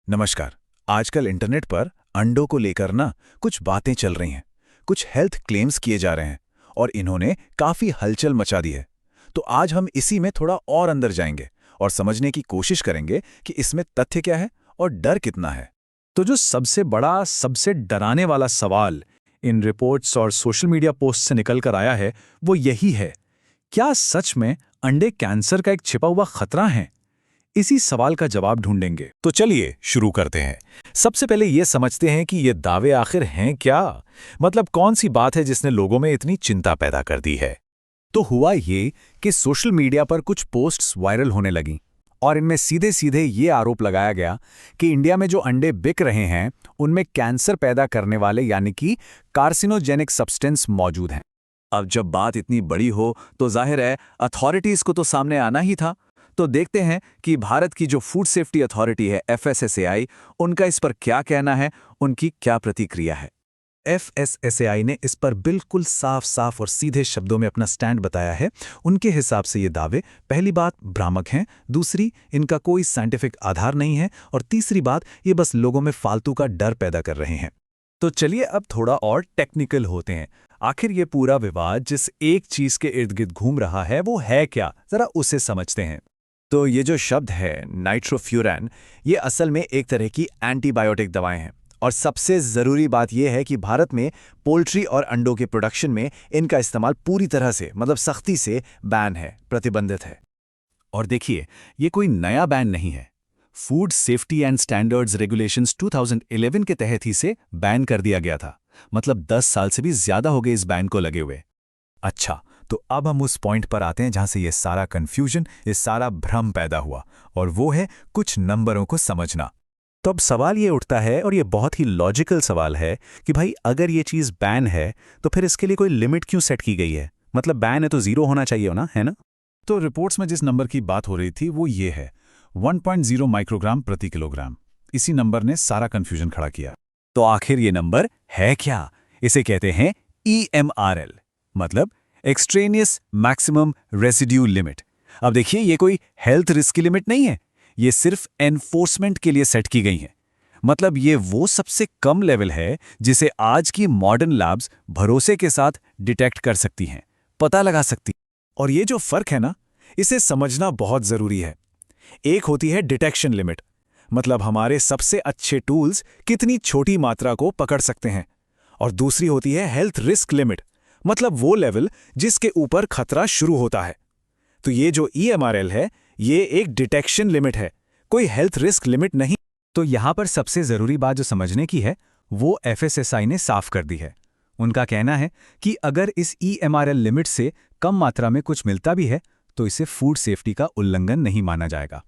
नमस्कार। आजकल इंटरनेट पर अंडों को लेकर ना कुछ बातें चल रही हैं, कुछ हेल्थ क्लेम्स किए जा रहे हैं और इन्होंने काफी हलचल मचा दी है। तो आज हम इसी में थोड़ा और अंदर जाएंगे और समझने की कोशिश करेंगे कि इसमें तथ्य क्या है और डर कितना है। तो जो सबसे बड़ा, सबसे डराने वाला सवाल इन रिपोर्ट्स और सोशल मीडिया पोस्ट से निकल कर आया है, वो यही है, क्या सच में अंडे कैंसर का एक छिपा हुआ खतरा है? इसी सवाल का जवाब ढूंढेंगे। तो चलिए शुरू करते हैं। सबसे पहले ये समझते हैं कि ये दावे आखिर हैं क्या। मतलब कौन सी बात है जिसने लोगों में इतनी चिंता पैदा कर दी है। तो हुआ ये कि सोशल मीडिया पर कुछ पोस्ट्स वायरल होने लगीं और इनमें सीधे सीधे ये आरोप लगाया गया कि इंडिया में जो अंडे बिक रहे हैं उनमें कैंसर पैदा करने वाले यानी कि कार्सिनोजेनिक सब्सटेंस मौजूद हैं। अब जब बात इतनी बड़ी हो तो जाहिर है अथॉरिटीज को तो सामने आना ही था। तो देखते हैं कि भारत की जो फूड सेफ्टी अथॉरिटी है FSSAI, उनका इस पर क्या कहना है, उनकी क्या प्रतिक्रिया है। FSSAI ने इस पर बिल्कुल साफ साफ और सीधे शब्दों में अपना स्टैंड बताया है। उनके हिसाब से ये दावे पहली बात भ्रामक हैं, दूसरी इनका कोई साइंटिफिक आधार नहीं है और तीसरी बात ये बस लोगों में फालतू का डर पैदा कर रहे हैं। तो चलिए अब थोड़ा और टेक्निकल होते हैं। आखिर ये पूरा विवाद जिस एक चीज के इर्द गिर्द घूम रहा है वो है क्या, जरा उसे समझते हैं। तो ये जो शब्द है नाइट्रोफ्यूरैन, ये असल में एक तरह की एंटीबायोटिक दवाएं हैं और सबसे ज़रूरी बात यह है कि भारत में पोल्ट्री और अंडों के प्रोडक्शन में इनका इस्तेमाल पूरी तरह से मतलब सख्ती से बैन है, प्रतिबंधित है। और देखिए, ये कोई नया बैन नहीं है। Food safety and standards regulations 2011 के तहत ही से बैन कर दिया गया था। मतलब 10 साल से भी ज़्यादा हो गए इस बैन को लगे हुए। अच्छा, तो अब हम उस पॉइंट पर आते हैं जहां से ये सारा कंफ्यूजन, ये सारा भ्रम पैदा हुआ, और वो है कुछ नंबरों को समझना। तो अब सवाल ये उठता है, और ये बहुत ही लॉजिकल सवाल है, कि भाई अगर ये चीज़ बैन है तो फिर इसके लिए कोई लिमिट क्यों सेट की गई है? मतलब बैन है तो 0 होना चाहिए ना, है ना? तो रिपोर्ट्स में जिस नंबर की बात हो रही थी वो ये है 1.0 माइक्रोग्राम प्रति किलोग्राम। इसी नंबर ने सारा कंफ्यूजन खड़ा किया। तो आखिर ये नंबर है क्या? इसे कहते हैं EMRL, मतलब एक्सट्रेनियस मैक्सिमम रेसिड्यू लिमिट। अब देखिए, ये कोई हेल्थ रिस्क की लिमिट नहीं है, ये सिर्फ एनफोर्समेंट के लिए सेट की गई है। मतलब ये वो सबसे कम लेवल है जिसे आज की मॉडर्न लैब्स भरोसे के साथ डिटेक्ट कर सकती हैं, पता लगा सकती। और ये जो फर्क है ना, इसे समझना बहुत जरूरी है। एक होती है डिटेक्शन लिमिट, मतलब हमारे सबसे अच्छे टूल्स कितनी छोटी मात्रा को पकड़ सकते हैं, और दूसरी होती है हेल्थ रिस्क लिमिट, मतलब वो लेवल जिसके ऊपर खतरा शुरू होता है। तो ये जो EMRL है, ये एक डिटेक्शन लिमिट है, कोई हेल्थ रिस्क लिमिट नहीं। तो यहां पर सबसे जरूरी बात जो समझने की है वो FSSAI ने साफ कर दी है। उनका कहना है कि अगर इस EMRL लिमिट से कम मात्रा में कुछ मिलता भी है तो इसे फूड सेफ्टी का उल्लंघन नहीं माना जाएगा।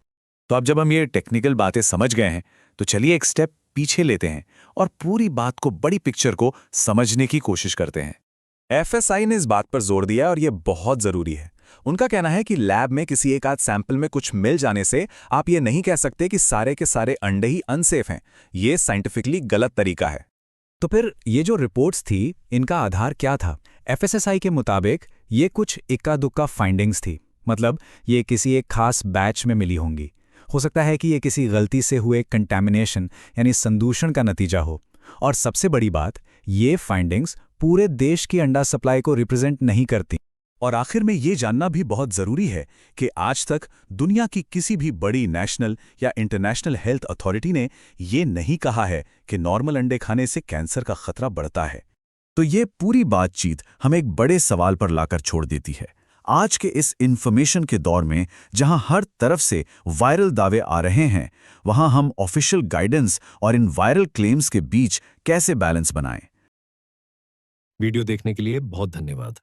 तो अब जब हम ये टेक्निकल बातें समझ गए हैं तो चलिए एक स्टेप पीछे लेते हैं और पूरी बात को, बड़ी पिक्चर को समझने की कोशिश करते हैं। FSI ने इस बात पर जोर दिया और यह बहुत जरूरी है। उनका कहना है कि लैब में किसी एक आध सैंपल में कुछ मिल जाने से आप ये नहीं कह सकते कि सारे के सारे अंडे ही अनसेफ हैं। ये साइंटिफिकली गलत तरीका है। तो फिर ये जो रिपोर्ट्स थी, इनका आधार क्या था? FSSAI के मुताबिक ये कुछ इक्का दुक्का फाइंडिंग्स थी। मतलब ये किसी एक खास बैच में मिली होंगी। हो सकता है कि ये किसी गलती से हुए कंटैमिनेशन यानी संदूषण का नतीजा हो। और सबसे बड़ी बात, ये फाइंडिंग्स पूरे देश की अंडा सप्लाई को रिप्रेजेंट नहीं करती। और आखिर में ये जानना भी बहुत जरूरी है कि आज तक दुनिया की किसी भी बड़ी नेशनल या इंटरनेशनल हेल्थ अथॉरिटी ने ये नहीं कहा है कि नॉर्मल अंडे खाने से कैंसर का खतरा बढ़ता है। तो ये पूरी बातचीत हमें एक बड़े सवाल पर लाकर छोड़ देती है। आज के इस इंफॉर्मेशन के दौर में जहां हर तरफ से वायरल दावे आ रहे हैं, वहां हम ऑफिशियल गाइडेंस और इन वायरल क्लेम्स के बीच कैसे बैलेंस बनाएं? वीडियो देखने के लिए बहुत धन्यवाद।